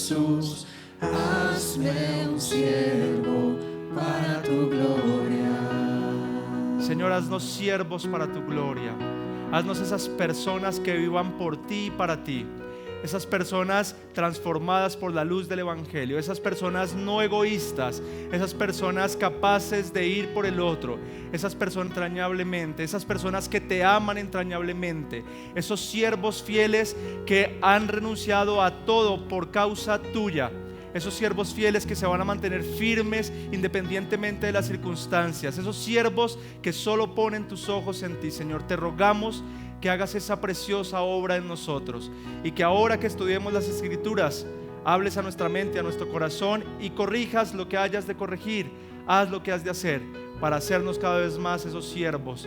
Jesús, hazme un siervo para tu gloria. Señor, haznos siervos para tu gloria. Haznos esas personas que vivan por ti y para ti. Esas personas transformadas por la luz del Evangelio. Esas personas no egoístas. Esas personas capaces de ir por el otro. Esas personas entrañablemente. Esas personas que te aman entrañablemente. Esos siervos fieles que han renunciado a todo por causa tuya. Esos siervos fieles que se van a mantener firmes independientemente de las circunstancias. Esos siervos que solo ponen tus ojos en ti. Señor, te rogamos que hagas esa preciosa obra en nosotros, y que ahora que estudiemos las Escrituras hables a nuestra mente, a nuestro corazón, y corrijas lo que hayas de corregir. Haz lo que has de hacer para hacernos cada vez más esos siervos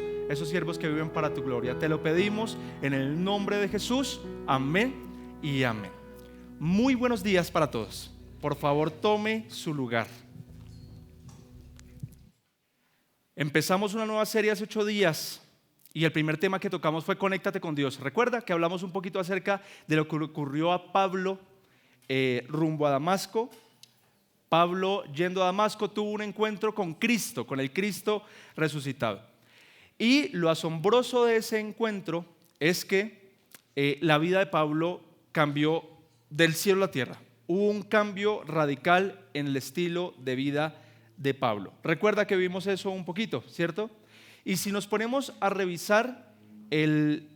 que viven para tu gloria. Te lo pedimos en el nombre de Jesús. Amén y amén. Muy buenos días para todos. Por favor, tome su lugar. Empezamos una nueva serie hace 8 días y el primer tema que tocamos fue Conéctate con Dios. Recuerda que hablamos un poquito acerca de lo que ocurrió a Pablo rumbo a Damasco. Pablo, yendo a Damasco, tuvo un encuentro con Cristo, con el Cristo resucitado. Y lo asombroso de ese encuentro es que la vida de Pablo cambió del cielo a la tierra. Hubo un cambio radical en el estilo de vida de Pablo. Recuerda que vimos eso un poquito, ¿cierto? Y si nos ponemos a revisar el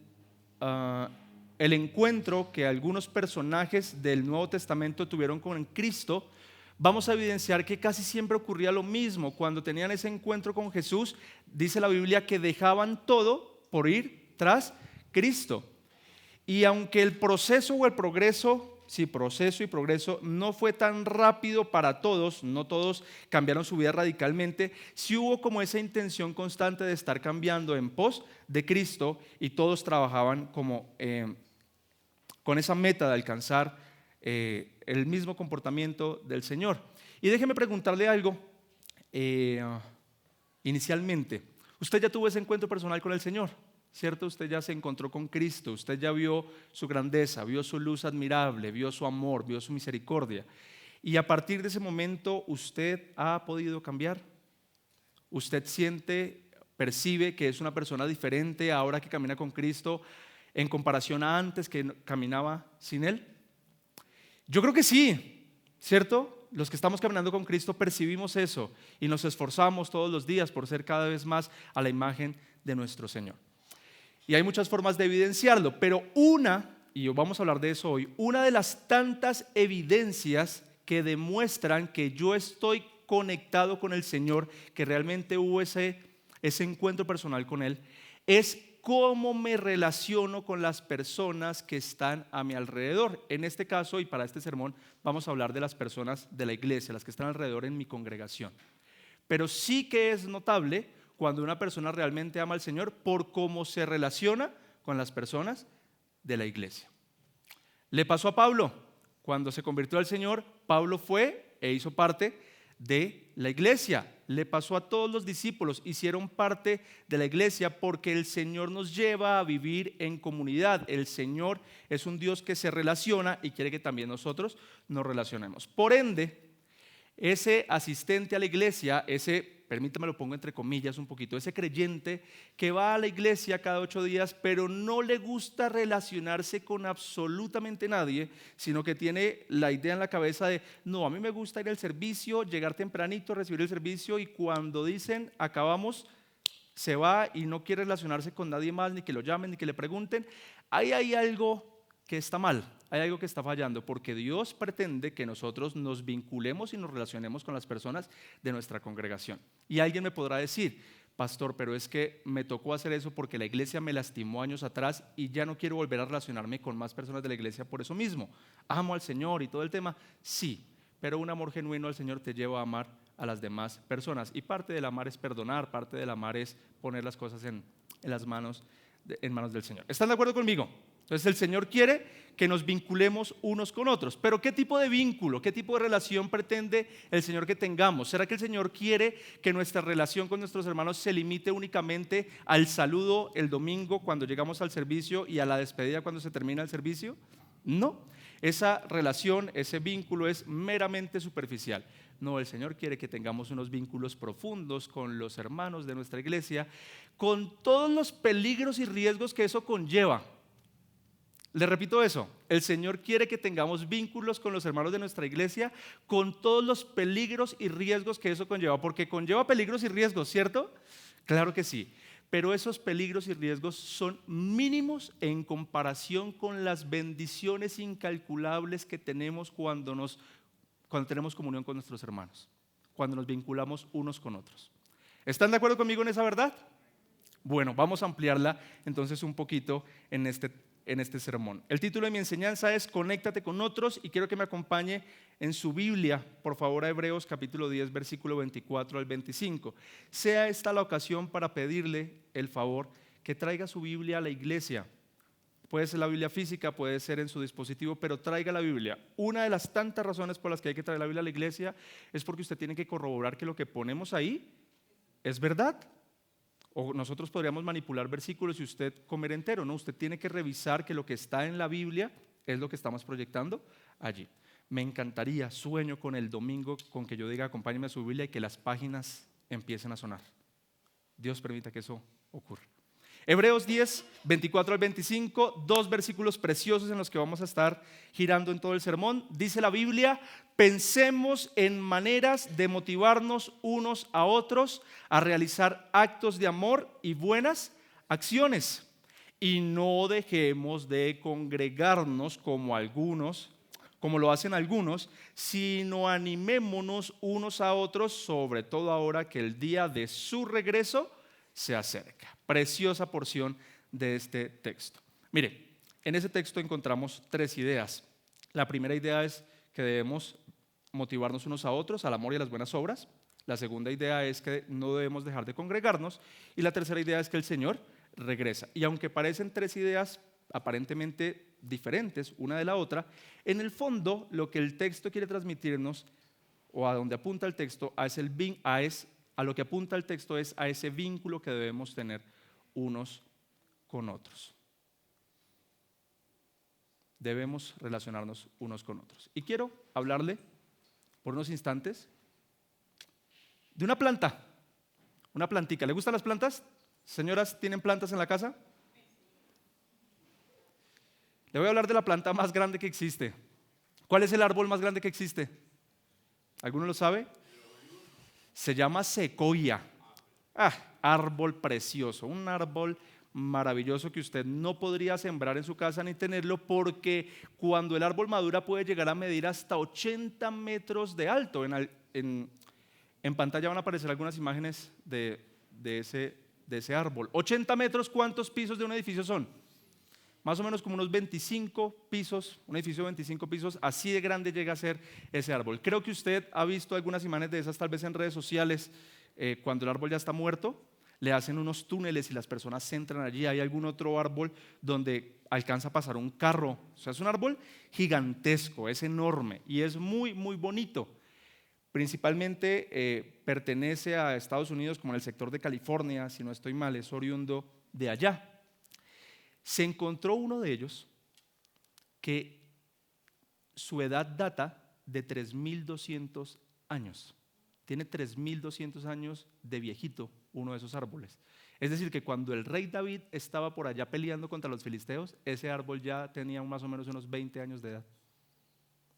encuentro que algunos personajes del Nuevo Testamento tuvieron con Cristo, vamos a evidenciar que casi siempre ocurría lo mismo. Cuando tenían ese encuentro con Jesús, dice la Biblia que dejaban todo por ir tras Cristo. Y aunque el proceso o el progreso, sí, proceso y progreso, no fue tan rápido para todos, no todos cambiaron su vida radicalmente, sí hubo como esa intención constante de estar cambiando en pos de Cristo, y todos trabajaban como con esa meta de alcanzar el mismo comportamiento del Señor. Y déjeme preguntarle algo inicialmente. Usted ya tuvo ese encuentro personal con el Señor, ¿cierto? Usted ya se encontró con Cristo, usted ya vio su grandeza, vio su luz admirable, vio su amor, vio su misericordia. Y a partir de ese momento, ¿usted ha podido cambiar? ¿Usted siente, percibe que es una persona diferente ahora que camina con Cristo en comparación a antes que caminaba sin Él? Yo creo que sí, ¿cierto? Los que estamos caminando con Cristo percibimos eso y nos esforzamos todos los días por ser cada vez más a la imagen de nuestro Señor. Y hay muchas formas de evidenciarlo, pero y vamos a hablar de eso hoy, una de las tantas evidencias que demuestran que yo estoy conectado con el Señor, que realmente hubo ese encuentro personal con Él, es cómo me relaciono con las personas que están a mi alrededor. En este caso, y para este sermón, vamos a hablar de las personas de la iglesia, las que están alrededor en mi congregación. Pero sí que es notable cuando una persona realmente ama al Señor por cómo se relaciona con las personas de la iglesia. Le pasó a Pablo. Cuando se convirtió al Señor, Pablo fue e hizo parte de la iglesia. Le pasó a todos los discípulos, hicieron parte de la iglesia porque el Señor nos lleva a vivir en comunidad. El Señor es un Dios que se relaciona y quiere que también nosotros nos relacionemos. Por ende, ese asistente a la iglesia, permítame lo pongo entre comillas un poquito, ese creyente que va a la iglesia cada 8 días, pero no le gusta relacionarse con absolutamente nadie, sino que tiene la idea en la cabeza de, no, a mí me gusta ir al servicio, llegar tempranito, recibir el servicio, y cuando dicen acabamos, se va y no quiere relacionarse con nadie más, ni que lo llamen, ni que le pregunten. Ahí hay algo que está mal, hay algo que está fallando, porque Dios pretende que nosotros nos vinculemos y nos relacionemos con las personas de nuestra congregación. Y alguien me podrá decir, pastor, pero es que me tocó hacer eso porque la iglesia me lastimó años atrás y ya no quiero volver a relacionarme con más personas de la iglesia por eso mismo. Amo al Señor y todo el tema. Sí, pero un amor genuino al Señor te lleva a amar a las demás personas, y parte del amar es perdonar, parte del amar es poner las cosas en manos del Señor. ¿Están de acuerdo conmigo? Entonces el Señor quiere que nos vinculemos unos con otros. Pero ¿qué tipo de vínculo, qué tipo de relación pretende el Señor que tengamos? ¿Será que el Señor quiere que nuestra relación con nuestros hermanos se limite únicamente al saludo el domingo cuando llegamos al servicio y a la despedida cuando se termina el servicio? No, esa relación, ese vínculo es meramente superficial. No, el Señor quiere que tengamos unos vínculos profundos con los hermanos de nuestra iglesia, con todos los peligros y riesgos que eso conlleva. Le repito eso, el Señor quiere que tengamos vínculos con los hermanos de nuestra iglesia, con todos los peligros y riesgos que eso conlleva, porque conlleva peligros y riesgos, ¿cierto? Claro que sí, pero esos peligros y riesgos son mínimos en comparación con las bendiciones incalculables que tenemos cuando tenemos comunión con nuestros hermanos, cuando nos vinculamos unos con otros. ¿Están de acuerdo conmigo en esa verdad? Bueno, vamos a ampliarla entonces un poquito en este sermón. El título de mi enseñanza es Conéctate con otros y quiero que me acompañe en su Biblia, por favor, a Hebreos capítulo 10, versículo 24 al 25. Sea esta la ocasión para pedirle el favor que traiga su Biblia a la iglesia. Puede ser la Biblia física, puede ser en su dispositivo, pero traiga la Biblia. Una de las tantas razones por las que hay que traer la Biblia a la iglesia es porque usted tiene que corroborar que lo que ponemos ahí es verdad. O nosotros podríamos manipular versículos y usted comer entero, ¿no? Usted tiene que revisar que lo que está en la Biblia es lo que estamos proyectando allí. Me encantaría, sueño con el domingo con que yo diga acompáñeme a su Biblia y que las páginas empiecen a sonar. Dios permita que eso ocurra. Hebreos 10, 24 al 25, dos versículos preciosos en los que vamos a estar girando en todo el sermón. Dice la Biblia: pensemos en maneras de motivarnos unos a otros a realizar actos de amor y buenas acciones. Y no dejemos de congregarnos como lo hacen algunos, sino animémonos unos a otros, sobre todo ahora que el día de su regreso se acerca. Preciosa porción de este texto. Mire, en ese texto encontramos tres ideas. La primera idea es que debemos motivarnos unos a otros al amor y a las buenas obras. La segunda idea es que no debemos dejar de congregarnos. Y la tercera idea es que el Señor regresa. Y aunque parecen tres ideas aparentemente diferentes una de la otra, en el fondo lo que el texto quiere transmitirnos, o a donde apunta el texto, a lo que apunta el texto es a ese vínculo que debemos tener unos con otros. Debemos relacionarnos unos con otros. Y quiero hablarle por unos instantes de una planta, una plantica. ¿Le gustan las plantas? Señoras, ¿tienen plantas en la casa? Le voy a hablar de la planta más grande que existe. ¿Cuál es el árbol más grande que existe? ¿Alguno lo sabe? Se llama secoya. Árbol precioso, un árbol maravilloso que usted no podría sembrar en su casa ni tenerlo, porque cuando el árbol madura puede llegar a medir hasta 80 metros de alto. En pantalla van a aparecer algunas imágenes de ese árbol. 80 metros, ¿cuántos pisos de un edificio son? Más o menos como unos 25 pisos, un edificio de 25 pisos, así de grande llega a ser ese árbol. Creo que usted ha visto algunas imágenes de esas tal vez en redes sociales, cuando el árbol ya está muerto, le hacen unos túneles y las personas se entran allí. Hay algún otro árbol donde alcanza a pasar un carro. O sea, es un árbol gigantesco, es enorme y es muy, muy bonito. Principalmente pertenece a Estados Unidos, como en el sector de California, si no estoy mal, es oriundo de allá. Se encontró uno de ellos que su edad data de 3.200 años. Tiene 3.200 años de viejito uno de esos árboles. Es decir, que cuando el rey David estaba por allá peleando contra los filisteos, ese árbol ya tenía más o menos unos 20 años de edad.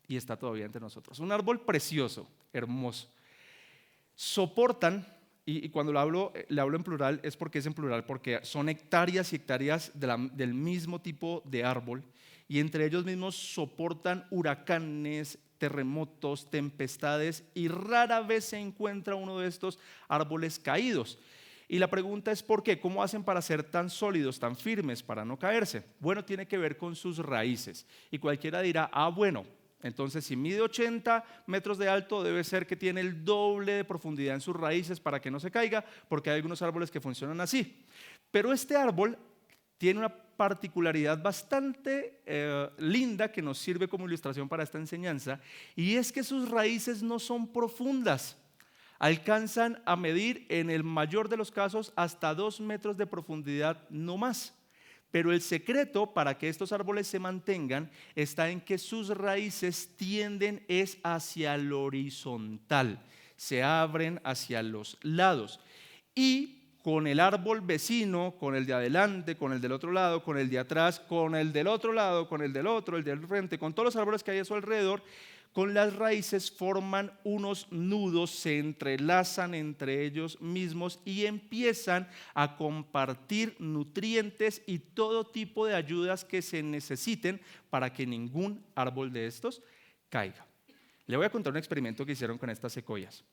Y está todavía entre nosotros. Un árbol precioso, hermoso. Soportan, y cuando le hablo en plural es porque es en plural, porque son hectáreas y hectáreas del mismo tipo de árbol, y entre ellos mismos soportan huracanes, terremotos, tempestades, y rara vez se encuentra uno de estos árboles caídos. Y la pregunta es ¿por qué? ¿Cómo hacen para ser tan sólidos, tan firmes, para no caerse? Bueno, tiene que ver con sus raíces. Y cualquiera dirá, bueno, entonces si mide 80 metros de alto, debe ser que tiene el doble de profundidad en sus raíces para que no se caiga, porque hay algunos árboles que funcionan así. Pero este árbol tiene una particularidad bastante linda que nos sirve como ilustración para esta enseñanza, y es que sus raíces no son profundas. Alcanzan a medir en el mayor de los casos hasta 2 metros de profundidad, no más. Pero el secreto para que estos árboles se mantengan está en que sus raíces tienden es hacia lo horizontal, se abren hacia los lados. Y con el árbol vecino, con el de adelante, con el del otro lado, con el de atrás, con el del otro lado, con el del otro, el del frente, con todos los árboles que hay a su alrededor, con las raíces forman unos nudos, se entrelazan entre ellos mismos y empiezan a compartir nutrientes y todo tipo de ayudas que se necesiten para que ningún árbol de estos caiga. Le voy a contar un experimento que hicieron con estas secoyas.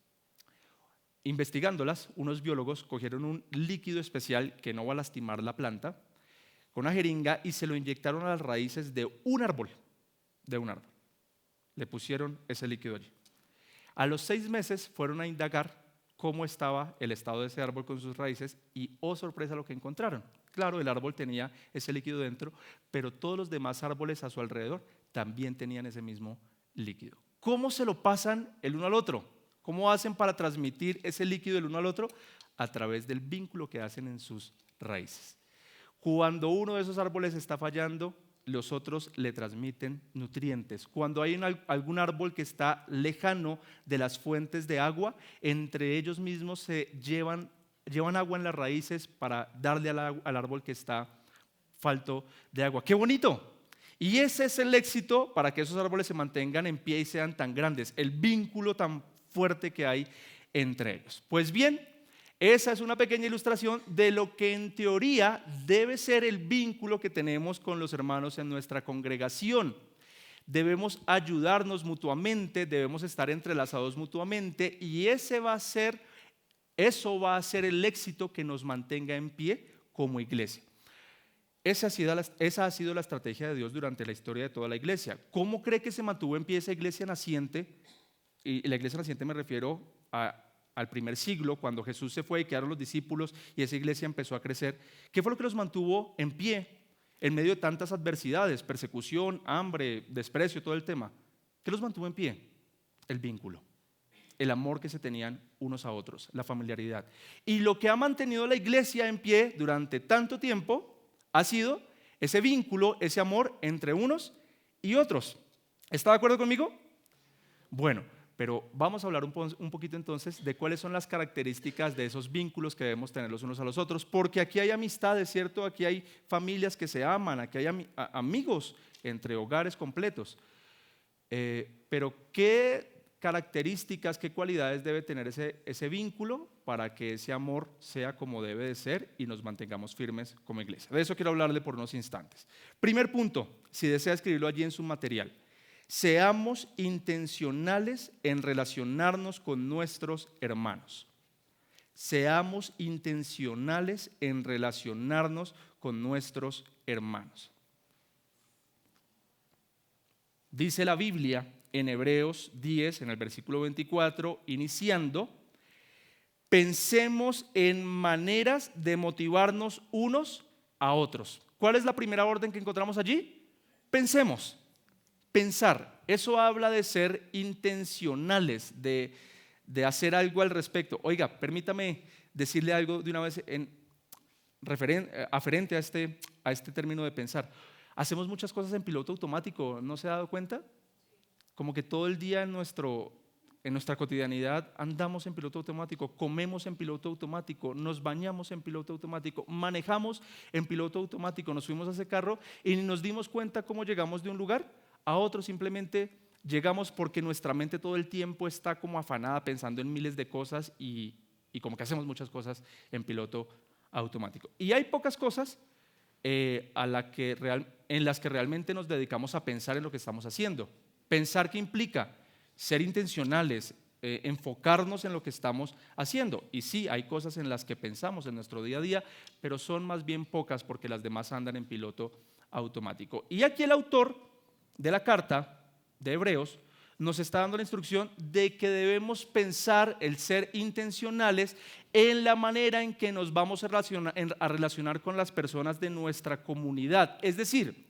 Investigándolas, unos biólogos cogieron un líquido especial que no va a lastimar la planta con una jeringa y se lo inyectaron a las raíces de un árbol. Le pusieron ese líquido allí. A los 6 meses fueron a indagar cómo estaba el estado de ese árbol con sus raíces y, oh sorpresa, lo que encontraron. Claro, el árbol tenía ese líquido dentro, pero todos los demás árboles a su alrededor también tenían ese mismo líquido. ¿Cómo se lo pasan el uno al otro? ¿Cómo hacen para transmitir ese líquido del uno al otro? A través del vínculo que hacen en sus raíces. Cuando uno de esos árboles está fallando, los otros le transmiten nutrientes. Cuando hay algún árbol que está lejano de las fuentes de agua, entre ellos mismos se llevan agua en las raíces para darle al árbol que está falto de agua. ¡Qué bonito! Y ese es el éxito para que esos árboles se mantengan en pie y sean tan grandes, el vínculo tan fuerte que hay entre ellos. Pues bien, esa es una pequeña ilustración de lo que en teoría debe ser el vínculo que tenemos con los hermanos en nuestra congregación. Debemos ayudarnos mutuamente, debemos estar entrelazados mutuamente y eso va a ser el éxito que nos mantenga en pie como iglesia. Esa ha sido la estrategia de Dios durante la historia de toda la iglesia. ¿Cómo cree que se mantuvo en pie esa iglesia naciente? Y la iglesia naciente me refiero al primer siglo, cuando Jesús se fue y quedaron los discípulos y esa iglesia empezó a crecer. ¿Qué fue lo que los mantuvo en pie en medio de tantas adversidades, persecución, hambre, desprecio, todo el tema? ¿Qué los mantuvo en pie? El vínculo, el amor que se tenían unos a otros, la familiaridad. Y lo que ha mantenido la iglesia en pie durante tanto tiempo ha sido ese vínculo, ese amor entre unos y otros. ¿Está de acuerdo conmigo? Bueno, pero vamos a hablar un poquito entonces de cuáles son las características de esos vínculos que debemos tener los unos a los otros, porque aquí hay amistades, ¿cierto? Aquí hay familias que se aman, aquí hay amigos entre hogares completos. Pero ¿qué características, qué cualidades debe tener ese vínculo para que ese amor sea como debe de ser y nos mantengamos firmes como iglesia? De eso quiero hablarle por unos instantes. Primer punto, si desea escribirlo allí en su material. Seamos intencionales en relacionarnos con nuestros hermanos. Seamos intencionales en relacionarnos con nuestros hermanos. Dice la Biblia en Hebreos 10, en el versículo 24, iniciando, pensemos en maneras de motivarnos unos a otros. ¿Cuál es la primera orden que encontramos allí? Pensemos. Pensar, eso habla de ser intencionales, de hacer algo al respecto. Oiga, permítame decirle algo de una vez aferente a este término de pensar. Hacemos muchas cosas en piloto automático, ¿no se ha dado cuenta? Como que todo el día en nuestra cotidianidad andamos en piloto automático, comemos en piloto automático, nos bañamos en piloto automático, manejamos en piloto automático, nos subimos a ese carro y ni nos dimos cuenta cómo llegamos de un lugar a otro, simplemente llegamos porque nuestra mente todo el tiempo está como afanada pensando en miles de cosas y como que hacemos muchas cosas en piloto automático. Y hay pocas cosas en las que realmente nos dedicamos a pensar en lo que estamos haciendo. Pensar, ¿qué implica? Ser intencionales, enfocarnos en lo que estamos haciendo. Y sí, hay cosas en las que pensamos en nuestro día a día, pero son más bien pocas porque las demás andan en piloto automático. Y aquí el autor de la carta de Hebreos nos está dando la instrucción de que debemos pensar el ser intencionales en la manera en que nos vamos a relacionar con las personas de nuestra comunidad. Es decir,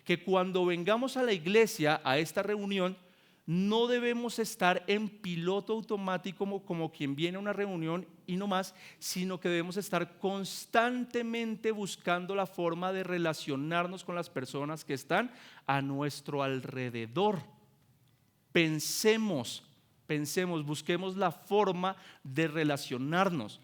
que cuando vengamos a la iglesia, a esta reunión, no debemos estar en piloto automático como quien viene a una reunión y no más, sino que debemos estar constantemente buscando la forma de relacionarnos con las personas que están a nuestro alrededor. Pensemos, busquemos la forma de relacionarnos.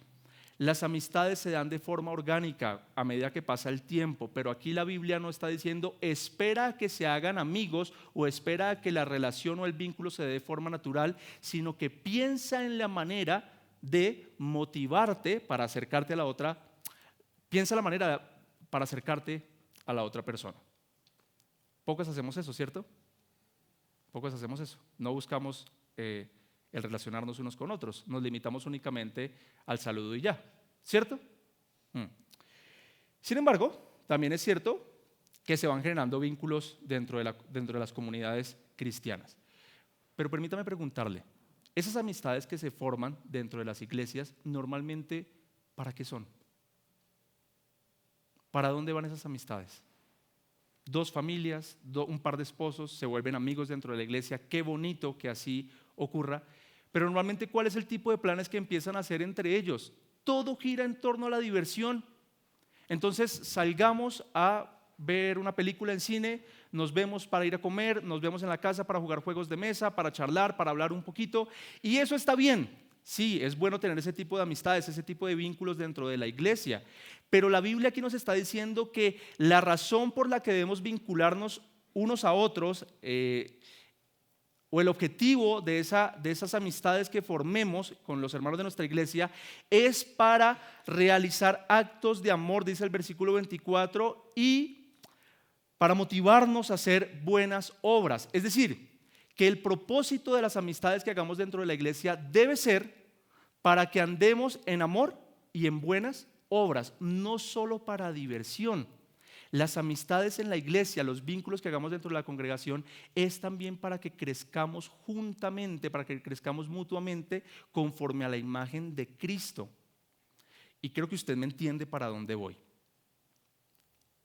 Las amistades se dan de forma orgánica a medida que pasa el tiempo, pero aquí la Biblia no está diciendo espera a que se hagan amigos o espera a que la relación o el vínculo se dé de forma natural, sino que piensa en la manera de motivarte para acercarte a la otra, piensa la manera para acercarte a la otra persona. Pocos hacemos eso, ¿cierto? Pocos hacemos eso. No buscamos el relacionarnos unos con otros. Nos limitamos únicamente al saludo y ya, ¿cierto? Sin embargo, también es cierto que se van generando vínculos dentro de las comunidades cristianas. Pero permítame preguntarle, esas amistades que se forman dentro de las iglesias, normalmente, ¿para qué son? ¿Para dónde van esas amistades? Dos familias, un par de esposos se vuelven amigos dentro de la iglesia. Qué bonito que así ocurra. Pero normalmente, ¿cuál es el tipo de planes que empiezan a hacer entre ellos? Todo gira en torno a la diversión. Entonces, salgamos a ver una película en cine, nos vemos para ir a comer, nos vemos en la casa para jugar juegos de mesa, para charlar, para hablar un poquito. Y eso está bien. Sí, es bueno tener ese tipo de amistades, ese tipo de vínculos dentro de la iglesia. Pero la Biblia aquí nos está diciendo que la razón por la que debemos vincularnos unos a otros, o el objetivo de esas amistades que formemos con los hermanos de nuestra iglesia, es para realizar actos de amor, dice el versículo 24, y para motivarnos a hacer buenas obras. Es decir, que el propósito de las amistades que hagamos dentro de la iglesia debe ser para que andemos en amor y en buenas obras, no solo para diversión. Las amistades en la iglesia, los vínculos que hagamos dentro de la congregación, es también para que crezcamos juntamente, para que crezcamos mutuamente conforme a la imagen de Cristo. Y creo que usted me entiende para dónde voy.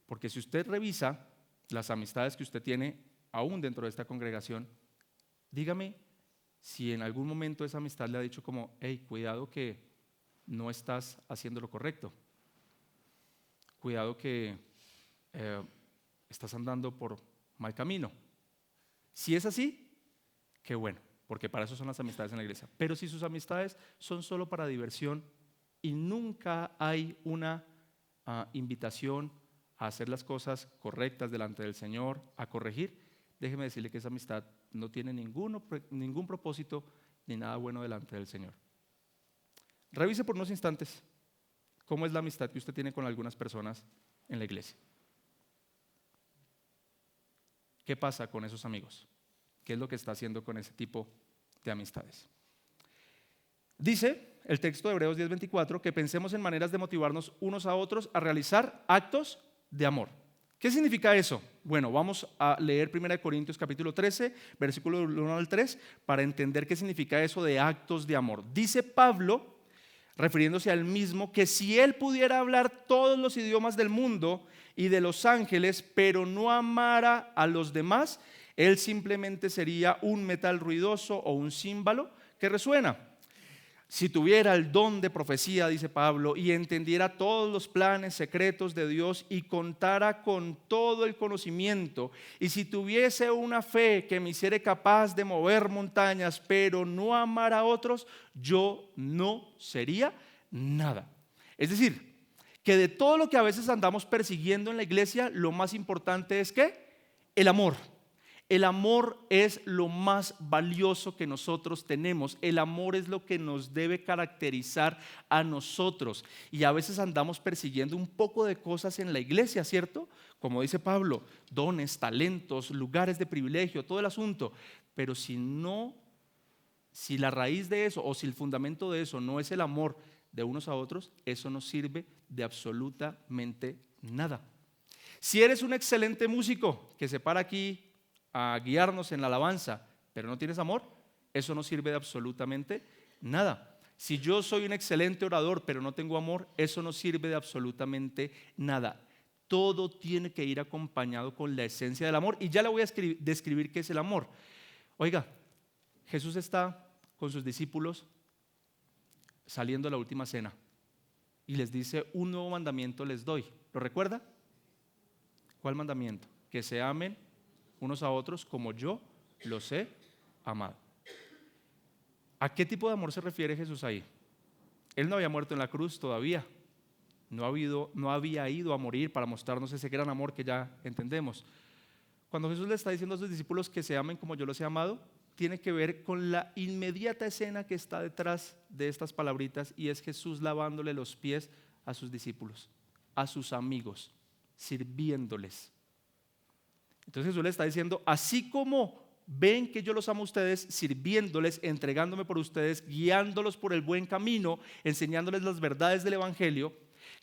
Porque si usted revisa las amistades que usted tiene aún dentro de esta congregación, dígame si en algún momento esa amistad le ha dicho como, hey, cuidado que no estás haciendo lo correcto. Cuidado que estás andando por mal camino. Si es así, qué bueno, porque para eso son las amistades en la iglesia. Pero si sus amistades son solo para diversión y nunca hay una invitación a hacer las cosas correctas delante del Señor, a corregir, déjeme decirle que esa amistad no tiene ningún propósito ni nada bueno delante del Señor. Revise por unos instantes cómo es la amistad que usted tiene con algunas personas en la iglesia. ¿Qué pasa con esos amigos? ¿Qué es lo que está haciendo con ese tipo de amistades? Dice el texto de Hebreos 10:24 que pensemos en maneras de motivarnos unos a otros a realizar actos de amor. ¿Qué significa eso? Bueno, vamos a leer 1 Corintios capítulo 13, versículo 1 al 3, para entender qué significa eso de actos de amor. Dice Pablo, refiriéndose al mismo, que si él pudiera hablar todos los idiomas del mundo y de los ángeles, pero no amara a los demás, él simplemente sería un metal ruidoso o un címbalo que resuena. Si tuviera el don de profecía, dice Pablo, y entendiera todos los planes secretos de Dios y contara con todo el conocimiento, y si tuviese una fe que me hiciera capaz de mover montañas, pero no amar a otros, yo no sería nada. Es decir, que de todo lo que a veces andamos persiguiendo en la iglesia, lo más importante es ¿qué? El amor. El amor es lo más valioso que nosotros tenemos. El amor es lo que nos debe caracterizar a nosotros. Y a veces andamos persiguiendo un poco de cosas en la iglesia, ¿cierto? Como dice Pablo, dones, talentos, lugares de privilegio, todo el asunto. Pero si la raíz de eso o si el fundamento de eso no es el amor de unos a otros, eso no sirve de absolutamente nada. Si eres un excelente músico que se para aquí a guiarnos en la alabanza, pero no tienes amor, eso no sirve de absolutamente nada. Si yo soy un excelente orador, pero no tengo amor, eso no sirve de absolutamente nada. Todo tiene que ir acompañado con la esencia del amor, y ya le voy a describir qué es el amor. Oiga, Jesús está con sus discípulos saliendo de la última cena y les dice: un nuevo mandamiento les doy. ¿Lo recuerda? ¿Cuál mandamiento? Que se amen unos a otros como yo los he amado. ¿A qué tipo de amor se refiere Jesús ahí? Él no había muerto en la cruz todavía. No había ido a morir para mostrarnos ese gran amor que ya entendemos. Cuando Jesús le está diciendo a sus discípulos que se amen como yo los he amado, tiene que ver con la inmediata escena que está detrás de estas palabritas, y es Jesús lavándole los pies a sus discípulos, a sus amigos, sirviéndoles. Entonces Jesús le está diciendo: así como ven que yo los amo a ustedes, sirviéndoles, entregándome por ustedes, guiándolos por el buen camino, enseñándoles las verdades del Evangelio,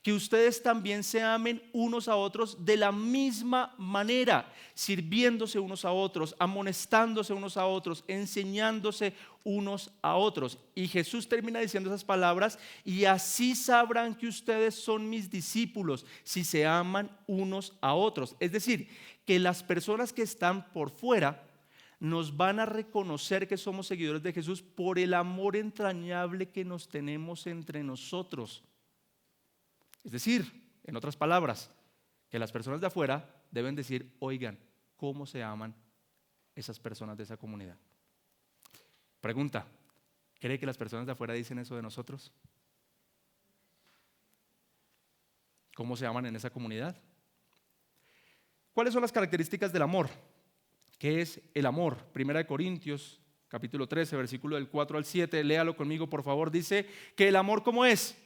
que ustedes también se amen unos a otros de la misma manera, sirviéndose unos a otros, amonestándose unos a otros, enseñándose unos a otros. Y Jesús termina diciendo esas palabras: y así sabrán que ustedes son mis discípulos, si se aman unos a otros. Es decir, que las personas que están por fuera nos van a reconocer que somos seguidores de Jesús por el amor entrañable que nos tenemos entre nosotros. Es decir, en otras palabras, que las personas de afuera deben decir: oigan, ¿cómo se aman esas personas de esa comunidad? Pregunta: ¿cree que las personas de afuera dicen eso de nosotros? ¿Cómo se aman en esa comunidad? ¿Cuáles son las características del amor? ¿Qué es el amor? Primera de Corintios, capítulo 13, versículo del 4 al 7, léalo conmigo por favor. Dice que el amor, ¿cómo es?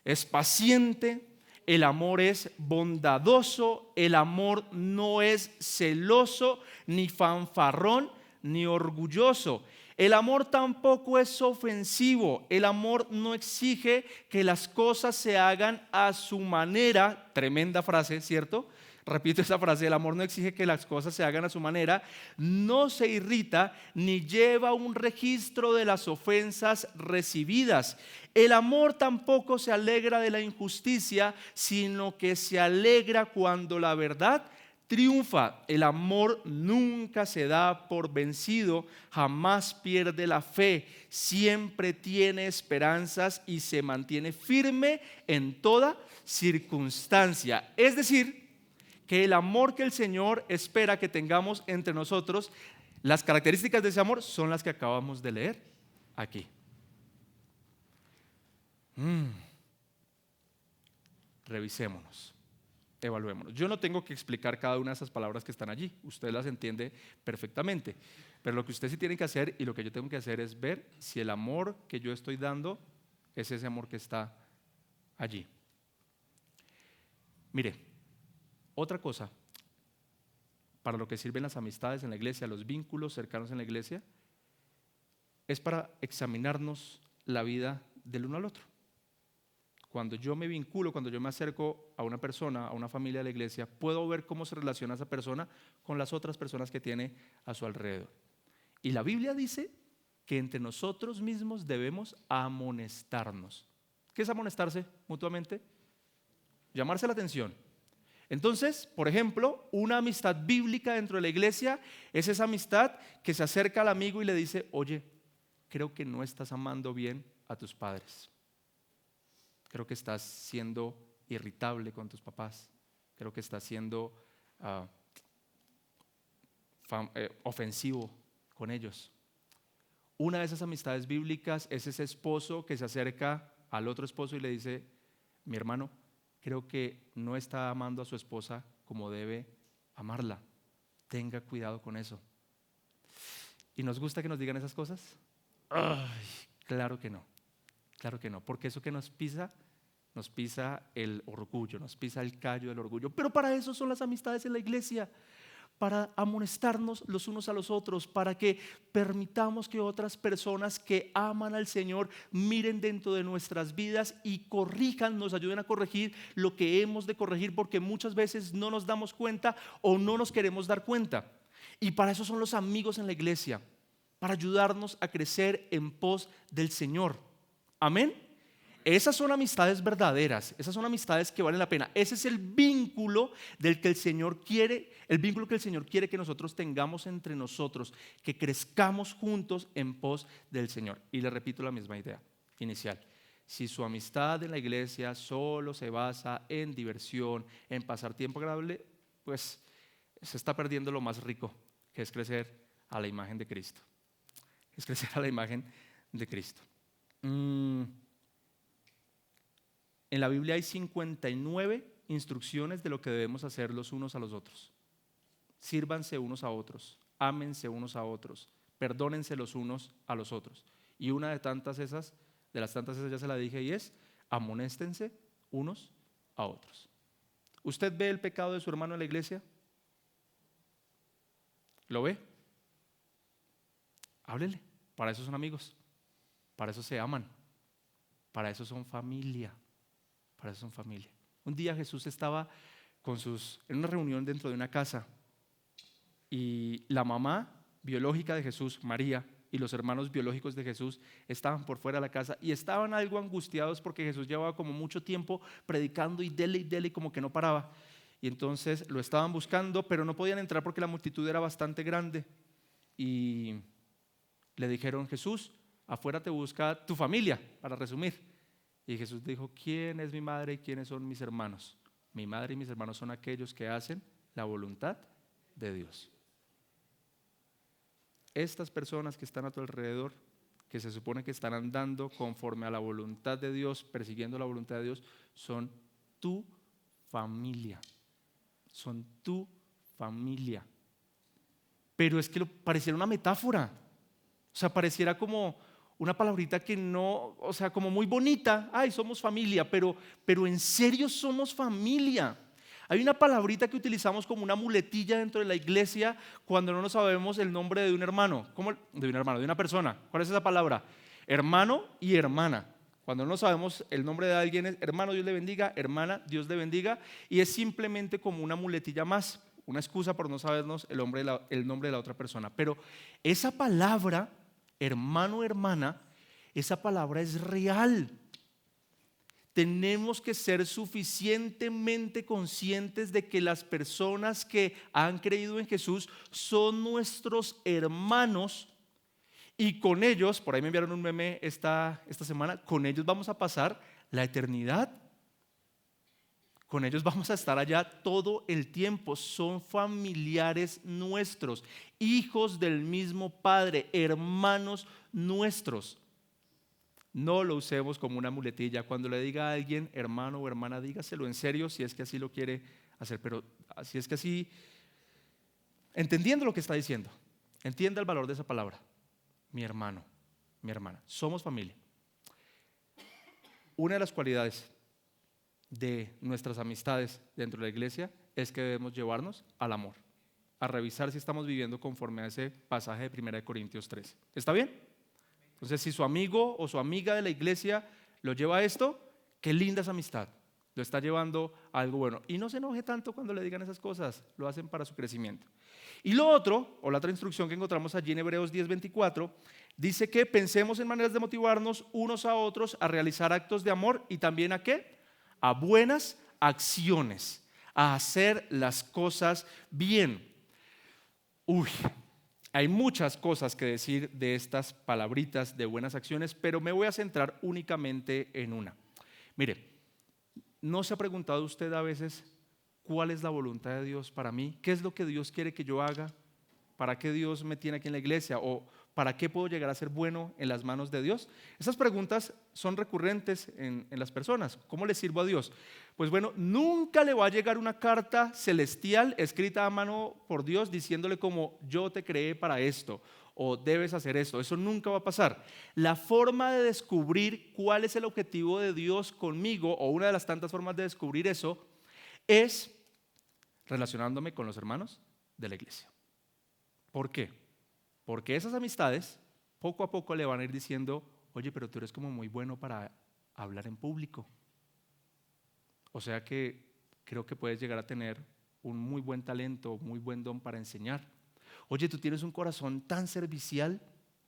Es paciente, el amor es bondadoso, el amor no es celoso, ni fanfarrón, ni orgulloso. El amor tampoco es ofensivo, el amor no exige que las cosas se hagan a su manera. Tremenda frase, ¿cierto? Repito esa frase: el amor no exige que las cosas se hagan a su manera, no se irrita ni lleva un registro de las ofensas recibidas. El amor tampoco se alegra de la injusticia, sino que se alegra cuando la verdad triunfa. El amor nunca se da por vencido, jamás pierde la fe, siempre tiene esperanzas y se mantiene firme en toda circunstancia. Es decir, que el amor que el Señor espera que tengamos entre nosotros, las características de ese amor son las que acabamos de leer aquí. Revisémonos, evaluémonos. Yo no tengo que explicar cada una de esas palabras que están allí, usted las entiende perfectamente, pero lo que usted sí tiene que hacer y lo que yo tengo que hacer es ver si el amor que yo estoy dando es ese amor que está allí. Mire, otra cosa para lo que sirven las amistades en la iglesia, los vínculos cercanos en la iglesia, es para examinarnos la vida del uno al otro. Cuando yo me vinculo, cuando yo me acerco a una persona, a una familia de la iglesia, puedo ver cómo se relaciona esa persona con las otras personas que tiene a su alrededor. Y la Biblia dice que entre nosotros mismos debemos amonestarnos. ¿Qué es amonestarse mutuamente? Llamarse la atención. Entonces, por ejemplo, una amistad bíblica dentro de la iglesia es esa amistad que se acerca al amigo y le dice: oye, creo que no estás amando bien a tus padres. Creo que estás siendo irritable con tus papás. Creo que estás siendo ofensivo con ellos. Una de esas amistades bíblicas es ese esposo que se acerca al otro esposo y le dice: mi hermano, creo que no está amando a su esposa como debe amarla. Tenga cuidado con eso. ¿Y nos gusta que nos digan esas cosas? Ay, claro que no. Claro que no, porque eso que nos pisa el orgullo, nos pisa el callo del orgullo. Pero para eso son las amistades en la iglesia, para amonestarnos los unos a los otros, para que permitamos que otras personas que aman al Señor miren dentro de nuestras vidas y corrijan, nos ayuden a corregir lo que hemos de corregir, porque muchas veces no nos damos cuenta o no nos queremos dar cuenta. Y para eso son los amigos en la iglesia, para ayudarnos a crecer en pos del Señor. Amén. Esas son amistades verdaderas, esas son amistades que valen la pena. Ese es el vínculo del que el Señor quiere, el vínculo que el Señor quiere que nosotros tengamos entre nosotros, que crezcamos juntos en pos del Señor. Y le repito la misma idea inicial: Si su amistad en la iglesia solo se basa en diversión, en pasar tiempo agradable, pues se está perdiendo lo más rico, que es crecer a la imagen de Cristo. Es crecer a la imagen de Cristo. En la Biblia hay 59 instrucciones de lo que debemos hacer los unos a los otros. Sírvanse unos a otros, ámense unos a otros, perdónense los unos a los otros. Y una de las tantas esas ya se la dije, y es: amonéstense unos a otros. ¿Usted ve el pecado de su hermano en la iglesia? ¿Lo ve? Háblele. Para eso son amigos, para eso se aman, para eso son familia, para eso son familia. Un día Jesús estaba en una reunión dentro de una casa, y la mamá biológica de Jesús, María, y los hermanos biológicos de Jesús estaban por fuera de la casa y estaban algo angustiados porque Jesús llevaba como mucho tiempo predicando y dele como que no paraba. Y entonces lo estaban buscando, pero no podían entrar porque la multitud era bastante grande. Y le dijeron: Jesús, afuera te busca tu familia, para resumir. Y Jesús dijo: ¿quién es mi madre y quiénes son mis hermanos? Mi madre y mis hermanos son aquellos que hacen la voluntad de Dios. Estas personas que están a tu alrededor, que se supone que están andando conforme a la voluntad de Dios, persiguiendo la voluntad de Dios, son tu familia. Son tu familia. Pero es que pareciera una metáfora. O sea, pareciera como una palabrita que no, o sea, como muy bonita. Ay, somos familia, pero en serio somos familia. Hay una palabrita que utilizamos como una muletilla dentro de la iglesia cuando no nos sabemos el nombre de un hermano. ¿Cómo? De un hermano, de una persona. ¿Cuál es esa palabra? Hermano y hermana. Cuando no sabemos el nombre de alguien es: hermano, Dios le bendiga; hermana, Dios le bendiga. Y es simplemente como una muletilla más, una excusa por no sabernos el nombre de la otra persona. Pero esa palabra, hermano, hermana, esa palabra es real. Tenemos que ser suficientemente conscientes de que las personas que han creído en Jesús son nuestros hermanos, y con ellos, por ahí me enviaron un meme esta semana, con ellos vamos a pasar la eternidad. Con ellos vamos a estar allá todo el tiempo. Son familiares nuestros, hijos del mismo Padre, hermanos nuestros. No lo usemos como una muletilla. Cuando le diga a alguien hermano o hermana, dígaselo en serio, si es que así lo quiere hacer. Pero si es que así, entendiendo lo que está diciendo, entienda el valor de esa palabra. Mi hermano, mi hermana, somos familia. Una de las cualidades de nuestras amistades dentro de la iglesia es que debemos llevarnos al amor, a revisar si estamos viviendo conforme a ese pasaje de 1 Corintios 13. ¿Está bien? Entonces, si su amigo o su amiga de la iglesia lo lleva a esto, qué linda esa amistad. Lo está llevando a algo bueno. Y no se enoje tanto cuando le digan esas cosas, lo hacen para su crecimiento. Y lo otro, o la otra instrucción que encontramos allí en Hebreos 10:24, dice que pensemos en maneras de motivarnos unos a otros a realizar actos de amor, y también ¿a qué? A buenas acciones, a hacer las cosas bien. Hay muchas cosas que decir de estas palabritas de buenas acciones, pero me voy a centrar únicamente en una. Mire, ¿no se ha preguntado usted a veces cuál es la voluntad de Dios para mí? ¿Qué es lo que Dios quiere que yo haga? ¿Para qué Dios me tiene aquí en la iglesia? ¿O para qué puedo llegar a ser bueno en las manos de Dios? Esas preguntas son recurrentes en las personas. ¿Cómo le sirvo a Dios? Pues bueno, nunca le va a llegar una carta celestial escrita a mano por Dios diciéndole como: yo te creé para esto, o debes hacer esto. Eso nunca va a pasar. La forma de descubrir cuál es el objetivo de Dios conmigo, o una de las tantas formas de descubrir eso, es relacionándome con los hermanos de la iglesia. ¿Por qué? Porque esas amistades poco a poco le van a ir diciendo: oye, pero tú eres como muy bueno para hablar en público. O sea que creo que puedes llegar a tener un muy buen talento, muy buen don para enseñar. Oye, tú tienes un corazón tan servicial,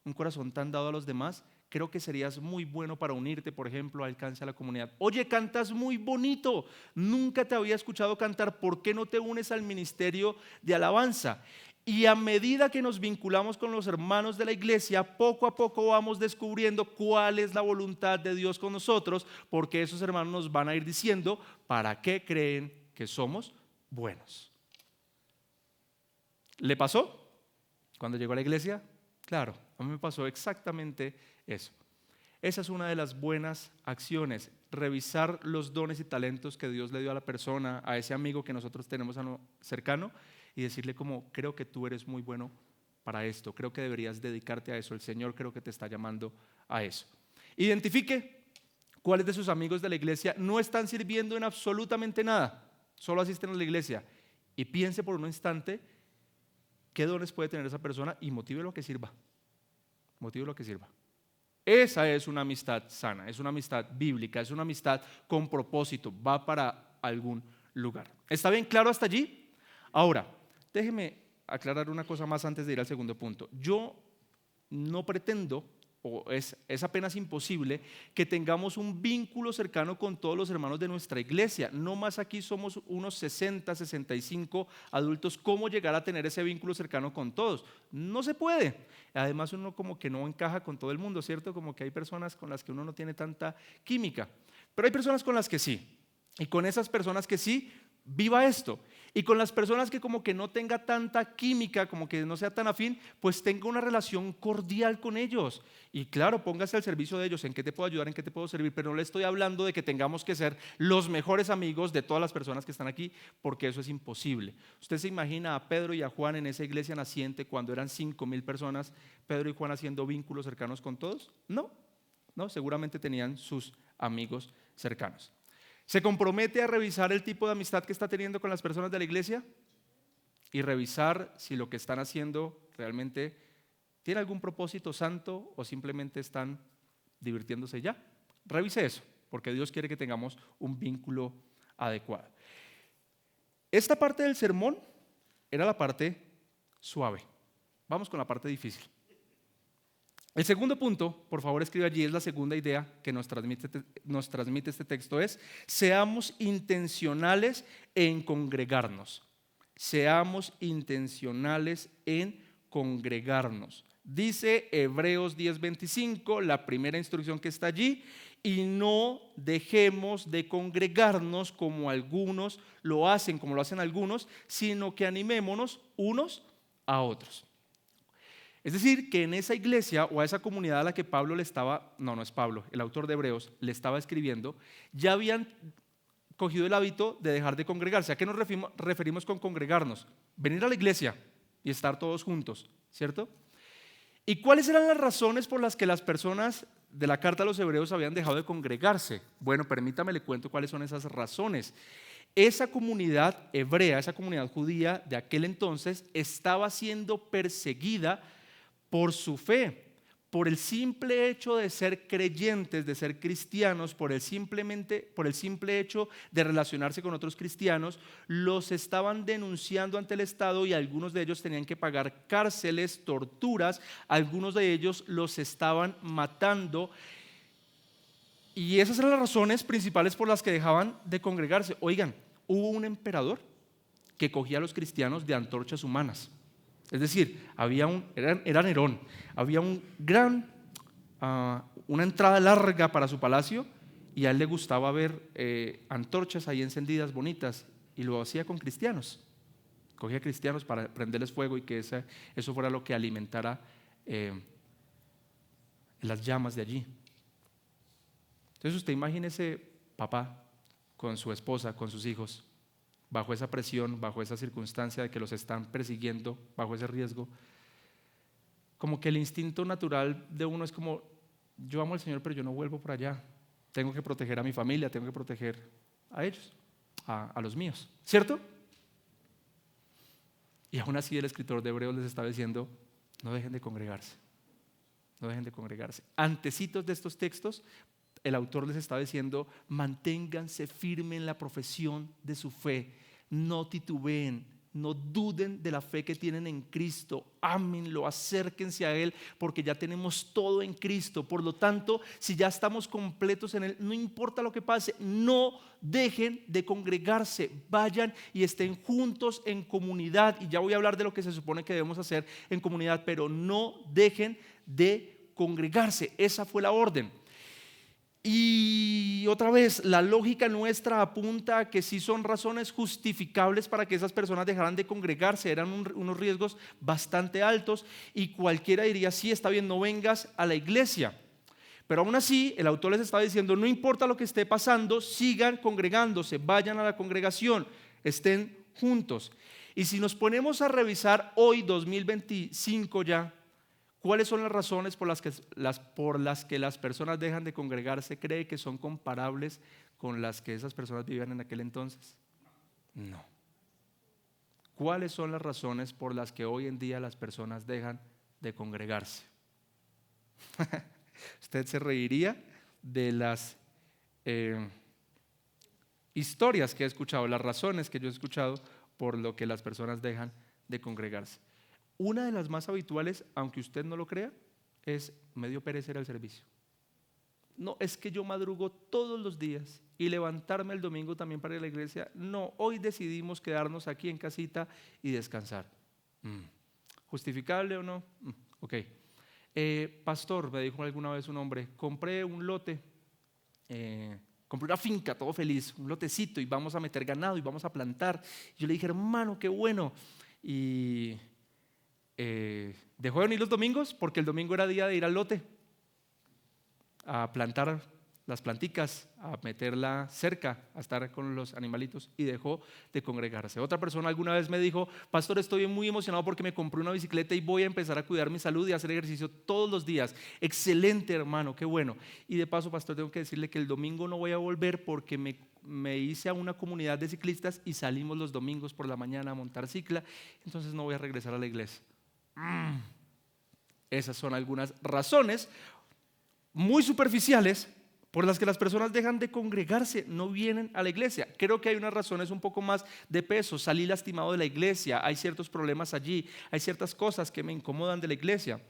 un corazón tan dado a los demás. Creo que serías muy bueno para unirte, por ejemplo, a Alcance a la Comunidad. Oye, cantas muy bonito. Nunca te había escuchado cantar. ¿Por qué no te unes al ministerio de alabanza? Y a medida que nos vinculamos con los hermanos de la iglesia, poco a poco vamos descubriendo cuál es la voluntad de Dios con nosotros, porque esos hermanos nos van a ir diciendo para qué creen que somos buenos. ¿Le pasó cuando llegó a la iglesia? Claro, a mí me pasó exactamente eso. Esa es una de las buenas acciones, revisar los dones y talentos que Dios le dio a la persona, a ese amigo que nosotros tenemos cercano, y decirle como, creo que tú eres muy bueno para esto, creo que deberías dedicarte a eso, el Señor creo que te está llamando a eso. Identifique cuáles de sus amigos de la iglesia no están sirviendo en absolutamente nada, solo asisten a la iglesia, y piense por un instante qué dones puede tener esa persona y motive lo que sirva. Motive lo que sirva. Esa es una amistad sana, es una amistad bíblica, es una amistad con propósito, va para algún lugar. ¿Está bien claro hasta allí? Ahora, déjeme aclarar una cosa más antes de ir al segundo punto. Yo no pretendo, o es apenas imposible, que tengamos un vínculo cercano con todos los hermanos de nuestra iglesia. No más aquí somos unos 60, 65 adultos. ¿Cómo llegar a tener ese vínculo cercano con todos? No se puede. Además uno como que no encaja con todo el mundo, ¿cierto? Como que hay personas con las que uno no tiene tanta química. Pero hay personas con las que sí. Y con esas personas que sí, viva esto. Y con las personas que como que no tenga tanta química, como que no sea tan afín, pues tenga una relación cordial con ellos. Y claro, póngase al servicio de ellos, en qué te puedo ayudar, en qué te puedo servir, pero no le estoy hablando de que tengamos que ser los mejores amigos de todas las personas que están aquí, porque eso es imposible. Usted se imagina a Pedro y a Juan en esa iglesia naciente cuando eran 5,000 personas, Pedro y Juan haciendo vínculos cercanos con todos. No, seguramente tenían sus amigos cercanos. ¿Se compromete a revisar el tipo de amistad que está teniendo con las personas de la iglesia? Y revisar si lo que están haciendo realmente tiene algún propósito santo o simplemente están divirtiéndose ya. Revise eso, porque Dios quiere que tengamos un vínculo adecuado. Esta parte del sermón era la parte suave. Vamos con la parte difícil. El segundo punto, por favor escribe allí, es la segunda idea que nos transmite este texto, es: seamos intencionales en congregarnos. Seamos intencionales en congregarnos. Dice Hebreos 10:25, la primera instrucción que está allí: y no dejemos de congregarnos como algunos lo hacen, como lo hacen algunos, sino que animémonos unos a otros. Es decir, que en esa iglesia o a esa comunidad a la que Pablo le estaba, no es Pablo, el autor de Hebreos le estaba escribiendo, ya habían cogido el hábito de dejar de congregarse. ¿A qué nos referimos con congregarnos? Venir a la iglesia y estar todos juntos, ¿cierto? ¿Y cuáles eran las razones por las que las personas de la carta a los Hebreos habían dejado de congregarse? Bueno, permítame le cuento cuáles son esas razones. Esa comunidad hebrea, esa comunidad judía de aquel entonces estaba siendo perseguida por su fe, por el simple hecho de ser creyentes, de ser cristianos, por el simple hecho de relacionarse con otros cristianos, los estaban denunciando ante el Estado y algunos de ellos tenían que pagar cárceles, torturas, algunos de ellos los estaban matando. Y esas eran las razones principales por las que dejaban de congregarse. Oigan, hubo un emperador que cogía a los cristianos de antorchas humanas. Es decir, era Nerón, había una entrada larga para su palacio y a él le gustaba ver antorchas ahí encendidas, bonitas, y lo hacía con cristianos. Cogía cristianos para prenderles fuego y que eso fuera lo que alimentara las llamas de allí. Entonces usted imagínese papá con su esposa, con sus hijos, bajo esa presión, bajo esa circunstancia de que los están persiguiendo, bajo ese riesgo. Como que el instinto natural de uno es como: yo amo al Señor, pero yo no vuelvo por allá. Tengo que proteger a mi familia, tengo que proteger a ellos, a los míos, ¿cierto? Y aún así el escritor de Hebreos les está diciendo: no dejen de congregarse, no dejen de congregarse. Antecitos de estos textos, el autor les está diciendo: manténganse firmes en la profesión de su fe, no titubeen, no duden de la fe que tienen en Cristo, ámenlo, acérquense a Él, porque ya tenemos todo en Cristo. Por lo tanto, si ya estamos completos en Él, no importa lo que pase, no dejen de congregarse, vayan y estén juntos en comunidad. Y ya voy a hablar de lo que se supone que debemos hacer en comunidad, pero no dejen de congregarse. Esa fue la orden. Y otra vez, la lógica nuestra apunta a que sí son razones justificables para que esas personas dejaran de congregarse. Eran unos riesgos bastante altos y cualquiera diría, sí, está bien, no vengas a la iglesia. Pero aún así, el autor les estaba diciendo, no importa lo que esté pasando, sigan congregándose, vayan a la congregación, estén juntos. Y si nos ponemos a revisar hoy, 2025 ya, ¿cuáles son las razones por las que las personas dejan de congregarse? ¿Cree que son comparables con las que esas personas vivían en aquel entonces? No. ¿Cuáles son las razones por las que hoy en día las personas dejan de congregarse? Usted se reiría de las historias que he escuchado, las razones que yo he escuchado por lo que las personas dejan de congregarse. Una de las más habituales, aunque usted no lo crea, es me dio pereza ir al servicio. No, es que yo madrugo todos los días y levantarme el domingo también para ir a la iglesia. No, hoy decidimos quedarnos aquí en casita y descansar. ¿Justificable o no? Ok. Pastor, me dijo alguna vez un hombre, compré un lote, compré una finca, todo feliz, un lotecito y vamos a meter ganado y vamos a plantar. Yo le dije, hermano, qué bueno. Y dejó de venir los domingos porque el domingo era día de ir al lote a plantar las planticas, a meterla cerca, a estar con los animalitos, y dejó de congregarse. Otra persona alguna vez me dijo, pastor, estoy muy emocionado porque me compré una bicicleta y voy a empezar a cuidar mi salud y a hacer ejercicio todos los días. Excelente, hermano, qué bueno. Y de paso, pastor, tengo que decirle que el domingo no voy a volver porque me hice a una comunidad de ciclistas y salimos los domingos por la mañana a montar cicla, entonces no voy a regresar a la iglesia. Esas son algunas razones muy superficiales por las que las personas dejan de congregarse, no vienen a la iglesia. Creo que hay unas razones un poco más de peso. Salí lastimado de la iglesia, hay ciertos problemas allí, hay ciertas cosas que me incomodan de la iglesia.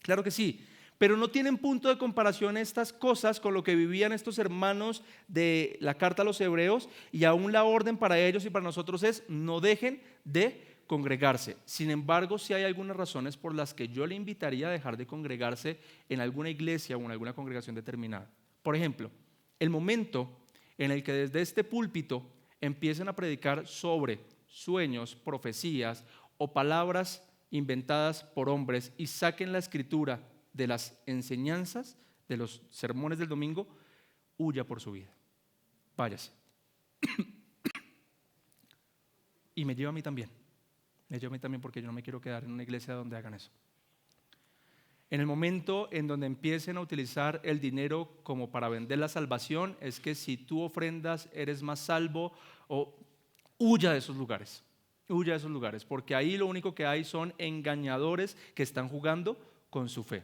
Claro que sí, pero no tienen punto de comparación estas cosas con lo que vivían estos hermanos de la carta a los hebreos, y aún la orden para ellos y para nosotros es no dejen de congregarse. Sin embargo, sí hay algunas razones por las que yo le invitaría a dejar de congregarse en alguna iglesia o en alguna congregación determinada. Por ejemplo, el momento en el que desde este púlpito empiecen a predicar sobre sueños, profecías o palabras inventadas por hombres y saquen la escritura de las enseñanzas, de los sermones del domingo, huya por su vida. Váyase. Y me lleva a mí también. Me lleva a mí también porque yo no me quiero quedar en una iglesia donde hagan eso. En el momento en donde empiecen a utilizar el dinero como para vender la salvación, es que si tú ofrendas eres más salvo, o huya de esos lugares. Huya de esos lugares, porque ahí lo único que hay son engañadores que están jugando con su fe.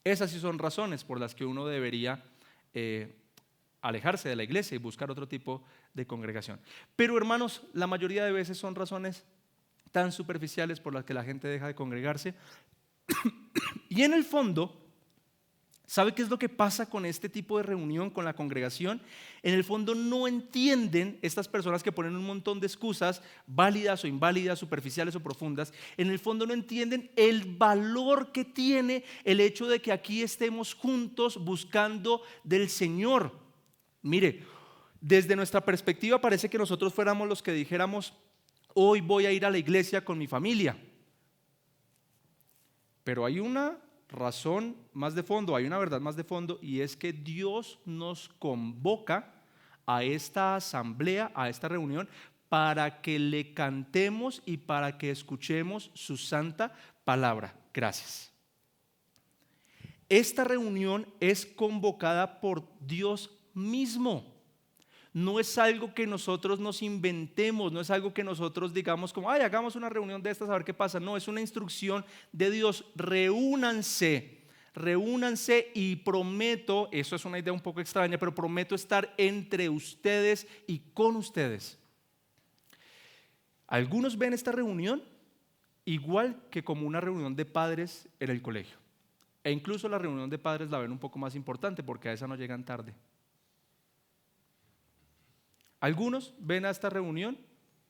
Esas sí son razones por las que uno debería alejarse de la iglesia y buscar otro tipo de congregación. Pero hermanos, la mayoría de veces son razones tan superficiales por las que la gente deja de congregarse. Y en el fondo, ¿sabe qué es lo que pasa con este tipo de reunión, con la congregación? En el fondo no entienden estas personas que ponen un montón de excusas, válidas o inválidas, superficiales o profundas. En el fondo no entienden el valor que tiene el hecho de que aquí estemos juntos buscando del Señor. Mire, desde nuestra perspectiva parece que nosotros fuéramos los que dijéramos, hoy voy a ir a la iglesia con mi familia. Pero hay una razón más de fondo, hay una verdad más de fondo, y es que Dios nos convoca a esta asamblea, a esta reunión, para que le cantemos y para que escuchemos su santa palabra. Gracias. Esta reunión es convocada por Dios mismo. No es algo que nosotros nos inventemos, no es algo que nosotros digamos como, ay, hagamos una reunión de estas a ver qué pasa. No, es una instrucción de Dios. Reúnanse y prometo, eso es una idea un poco extraña, pero prometo estar entre ustedes y con ustedes. Algunos ven esta reunión igual que como una reunión de padres en el colegio. E incluso la reunión de padres la ven un poco más importante porque a esa no llegan tarde. Algunos ven a esta reunión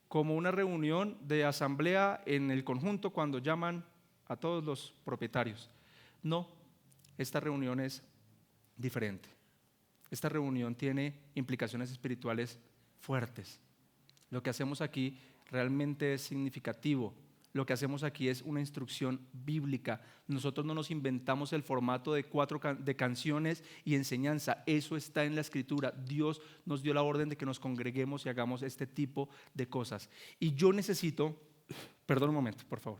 como una reunión de asamblea en el conjunto cuando llaman a todos los propietarios. No, esta reunión es diferente. Esta reunión tiene implicaciones espirituales fuertes. Lo que hacemos aquí realmente es significativo. Lo que hacemos aquí es una instrucción bíblica. Nosotros no nos inventamos el formato de canciones y enseñanza. Eso está en la Escritura. Dios nos dio la orden de que nos congreguemos y hagamos este tipo de cosas. Y yo necesito, perdón un momento, por favor.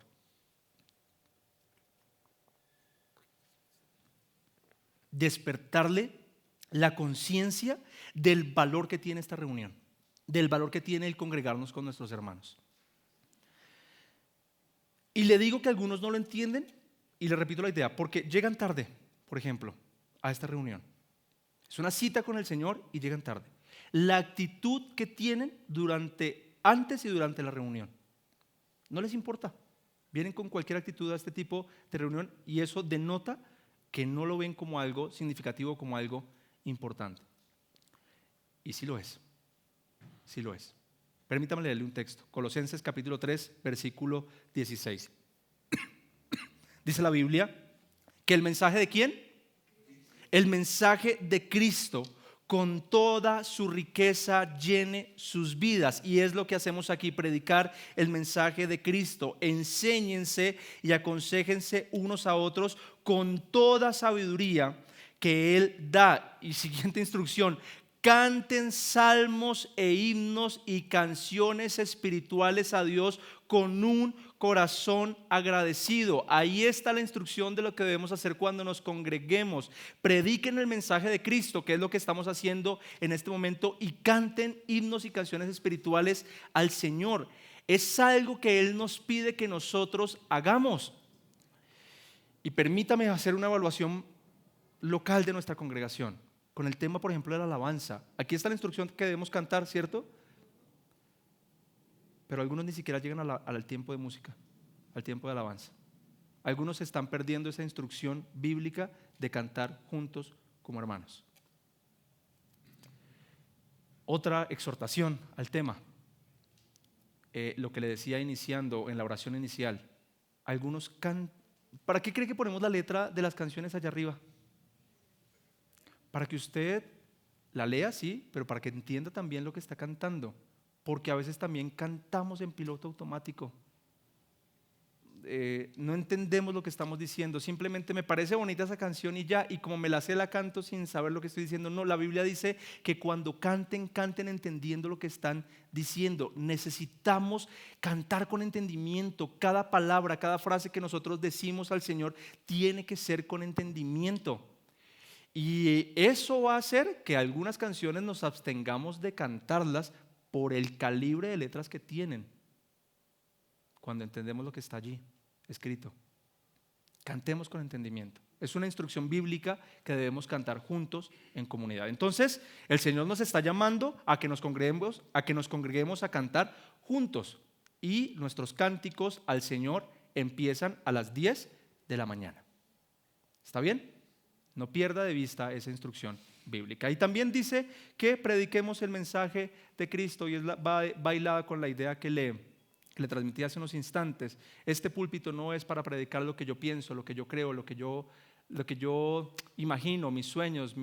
Despertarle la conciencia del valor que tiene esta reunión, del valor que tiene el congregarnos con nuestros hermanos. Y le digo que algunos no lo entienden y le repito la idea, porque llegan tarde, por ejemplo, a esta reunión. Es una cita con el Señor y llegan tarde. La actitud que tienen antes y durante la reunión, no les importa. Vienen con cualquier actitud a este tipo de reunión y eso denota que no lo ven como algo significativo, como algo importante. Y sí lo es, sí lo es. Permítame leerle un texto, Colosenses capítulo 3, versículo 16. Dice la Biblia que el mensaje ¿de quién? El mensaje de Cristo con toda su riqueza llene sus vidas. Y es lo que hacemos aquí, predicar el mensaje de Cristo. Enséñense y aconséjense unos a otros con toda sabiduría que Él da. Y siguiente instrucción: canten salmos e himnos y canciones espirituales a Dios con un corazón agradecido. Ahí está la instrucción de lo que debemos hacer cuando nos congreguemos. Prediquen el mensaje de Cristo, que es lo que estamos haciendo en este momento, y canten himnos y canciones espirituales al Señor. Es algo que Él nos pide que nosotros hagamos. Y permítame hacer una evaluación local de nuestra congregación con el tema, por ejemplo, de la alabanza. Aquí está la instrucción que debemos cantar, ¿cierto? Pero algunos ni siquiera llegan al tiempo de música, al tiempo de alabanza. Algunos se están perdiendo esa instrucción bíblica de cantar juntos como hermanos. Otra exhortación al tema, lo que le decía iniciando en la oración inicial. Algunos ¿para qué cree que ponemos la letra de las canciones allá arriba? Para que usted la lea, sí, pero para que entienda también lo que está cantando. Porque a veces también cantamos en piloto automático. No entendemos lo que estamos diciendo. Simplemente me parece bonita esa canción y ya, y como me la sé la canto sin saber lo que estoy diciendo. No, la Biblia dice que cuando canten, canten entendiendo lo que están diciendo. Necesitamos cantar con entendimiento. Cada palabra, cada frase que nosotros decimos al Señor tiene que ser con entendimiento. Y eso va a hacer que algunas canciones nos abstengamos de cantarlas por el calibre de letras que tienen. Cuando entendemos lo que está allí escrito, cantemos con entendimiento. Es una instrucción bíblica que debemos cantar juntos en comunidad. Entonces, el Señor nos está llamando a que nos congreguemos a cantar juntos. Y nuestros cánticos al Señor empiezan a las 10 de la mañana. ¿Está bien? No pierda de vista esa instrucción bíblica. Y también dice que prediquemos el mensaje de Cristo, y va bailada con la idea que le transmití hace unos instantes. Este púlpito no es para predicar lo que yo pienso, lo que yo creo, lo que yo imagino, mis sueños,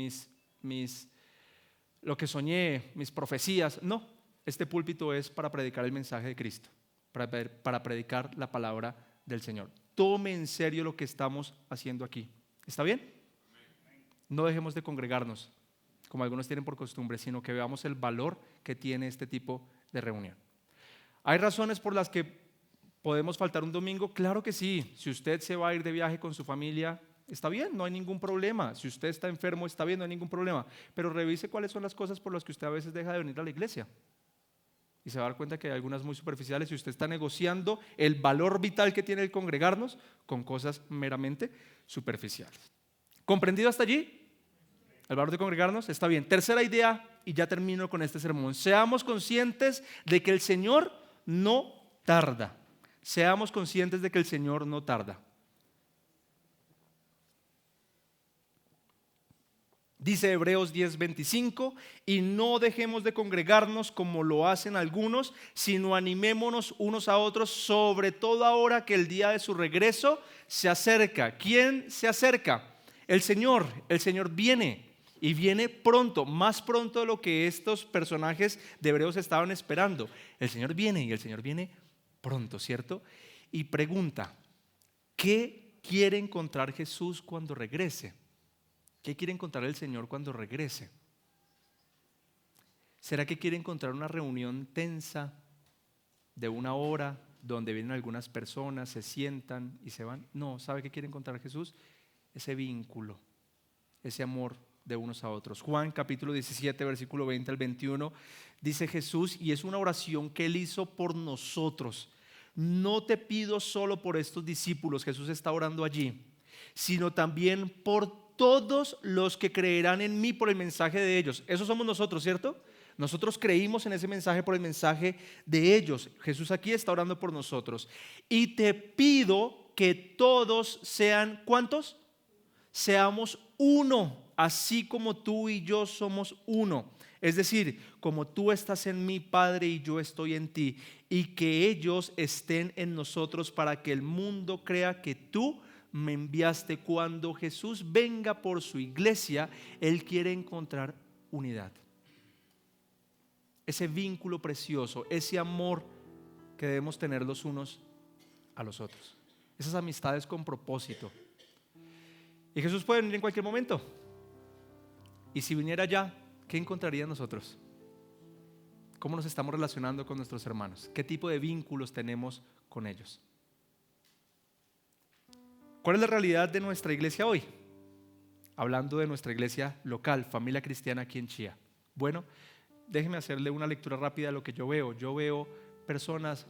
lo que soñé, mis profecías. No, este púlpito es para predicar el mensaje de Cristo, para predicar la palabra del Señor. Tome en serio lo que estamos haciendo aquí. ¿Está bien? No dejemos de congregarnos, como algunos tienen por costumbre, sino que veamos el valor que tiene este tipo de reunión. ¿Hay razones por las que podemos faltar un domingo? Claro que sí. Si usted se va a ir de viaje con su familia, está bien, no hay ningún problema. Si usted está enfermo, está bien, no hay ningún problema. Pero revise cuáles son las cosas por las que usted a veces deja de venir a la iglesia. Y se va a dar cuenta que hay algunas muy superficiales y usted está negociando el valor vital que tiene el congregarnos con cosas meramente superficiales. ¿Comprendido hasta allí? ¿El valor de congregarnos? Está bien. Tercera idea, y ya termino con este sermón. Seamos conscientes de que el Señor no tarda. Seamos conscientes de que el Señor no tarda. Dice Hebreos 10:25, y no dejemos de congregarnos como lo hacen algunos, sino animémonos unos a otros, sobre todo ahora que el día de su regreso se acerca. ¿Quién se acerca? El Señor viene y viene pronto, más pronto de lo que estos personajes de Hebreos estaban esperando. El Señor viene y el Señor viene pronto, ¿cierto? Y pregunta, ¿qué quiere encontrar Jesús cuando regrese? ¿Qué quiere encontrar el Señor cuando regrese? ¿Será que quiere encontrar una reunión tensa de 1 hora donde vienen algunas personas, se sientan y se van? No, ¿sabe qué quiere encontrar Jesús? Ese vínculo, ese amor de unos a otros. Juan capítulo 17, versículo 20 al 21, dice Jesús, y es una oración que Él hizo por nosotros. No te pido solo por estos discípulos, Jesús está orando allí, sino también por todos los que creerán en mí por el mensaje de ellos. Esos somos nosotros, ¿cierto? Nosotros creímos en ese mensaje por el mensaje de ellos. Jesús aquí está orando por nosotros. Y te pido que todos sean, ¿cuántos? Seamos uno, así como tú y yo somos uno. Es decir, como tú estás en mí, Padre, y yo estoy en ti, y que ellos estén en nosotros para que el mundo crea que tú me enviaste. Cuando Jesús venga por su iglesia, Él quiere encontrar unidad. Ese vínculo precioso, ese amor que debemos tener los unos a los otros. Esas amistades con propósito. Y Jesús puede venir en cualquier momento. Y si viniera ya, ¿qué encontraría en nosotros? ¿Cómo nos estamos relacionando con nuestros hermanos? ¿Qué tipo de vínculos tenemos con ellos? ¿Cuál es la realidad de nuestra iglesia hoy? Hablando de nuestra iglesia local, Familia Cristiana aquí en Chía. Bueno, déjeme hacerle una lectura rápida de lo que yo veo. Yo veo personas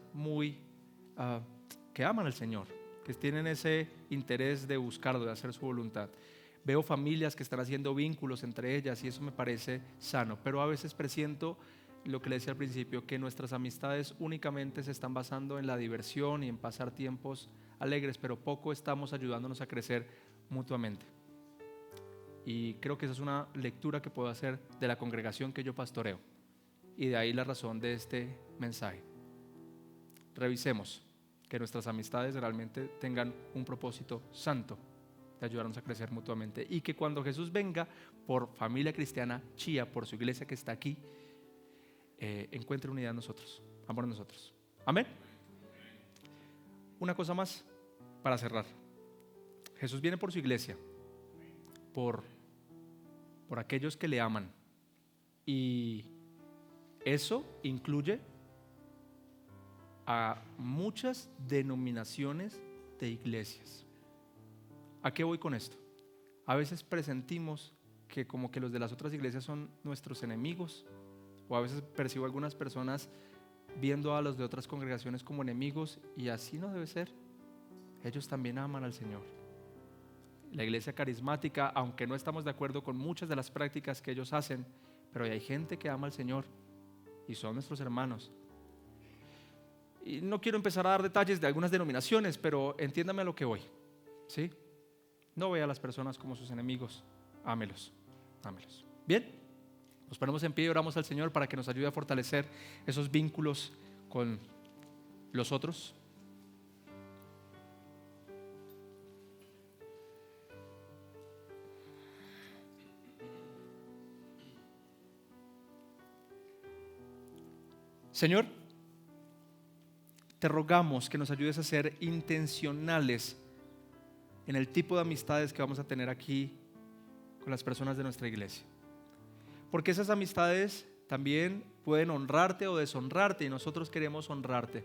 que aman al Señor, que tienen ese interés de buscarlo, de hacer su voluntad. Veo familias que están haciendo vínculos entre ellas y eso me parece sano, pero a veces presiento lo que le decía al principio, que nuestras amistades únicamente se están basando en la diversión y en pasar tiempos alegres, pero poco estamos ayudándonos a crecer mutuamente. Y creo que esa es una lectura que puedo hacer de la congregación que yo pastoreo, y de ahí la razón de este mensaje. Revisemos que nuestras amistades realmente tengan un propósito santo de ayudarnos a crecer mutuamente, y que cuando Jesús venga por Familia Cristiana Chía, por su iglesia que está aquí, encuentre unidad en nosotros, amor en nosotros. Amén. Una cosa más para cerrar. Jesús viene por su iglesia, por aquellos que le aman, y eso incluye a muchas denominaciones de iglesias. ¿A qué voy con esto? A veces presentimos que como que los de las otras iglesias son nuestros enemigos, o a veces percibo a algunas personas viendo a los de otras congregaciones como enemigos, y así no debe ser. Ellos también aman al Señor. La iglesia carismática, aunque no estamos de acuerdo con muchas de las prácticas que ellos hacen, pero hay gente que ama al Señor y son nuestros hermanos. Y no quiero empezar a dar detalles de algunas denominaciones, pero entiéndame a lo que voy, ¿sí? No vea a las personas como sus enemigos, ámelos, ámelos. Bien, nos ponemos en pie y oramos al Señor para que nos ayude a fortalecer esos vínculos con los otros. Señor, te rogamos que nos ayudes a ser intencionales en el tipo de amistades que vamos a tener aquí con las personas de nuestra iglesia, porque esas amistades también pueden honrarte o deshonrarte, y nosotros queremos honrarte.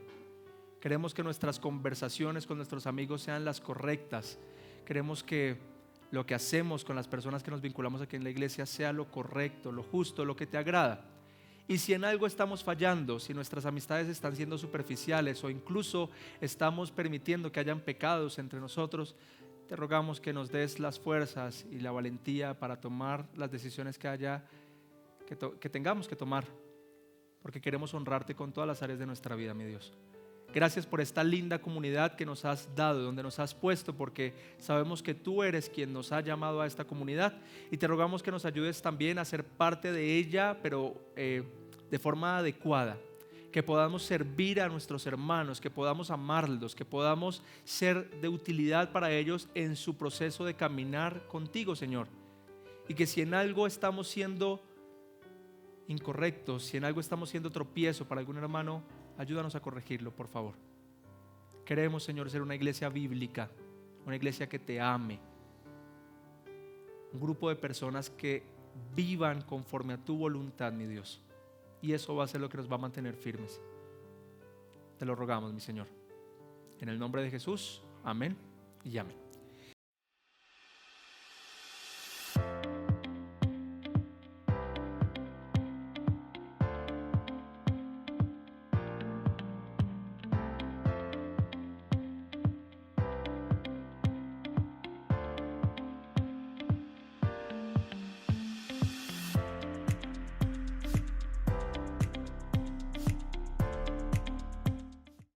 Queremos que nuestras conversaciones con nuestros amigos sean las correctas. Queremos que lo que hacemos con las personas que nos vinculamos aquí en la iglesia sea lo correcto, lo justo, lo que te agrada. Y si en algo estamos fallando, si nuestras amistades están siendo superficiales o incluso estamos permitiendo que hayan pecados entre nosotros, te rogamos que nos des las fuerzas y la valentía para tomar las decisiones que tengamos que tomar, porque queremos honrarte con todas las áreas de nuestra vida, mi Dios. Gracias por esta linda comunidad que nos has dado, donde nos has puesto, porque sabemos que tú eres quien nos ha llamado a esta comunidad, y te rogamos que nos ayudes también a ser parte de ella, pero de forma adecuada, que podamos servir a nuestros hermanos, que podamos amarlos, que podamos ser de utilidad para ellos en su proceso de caminar contigo, Señor. Y que si en algo estamos siendo incorrectos, si en algo estamos siendo tropiezo para algún hermano, ayúdanos a corregirlo, por favor. Queremos, Señor, ser una iglesia bíblica, una iglesia que te ame, un grupo de personas que vivan conforme a tu voluntad, mi Dios. Y eso va a ser lo que nos va a mantener firmes. Te lo rogamos, mi Señor. En el nombre de Jesús, amén y amén.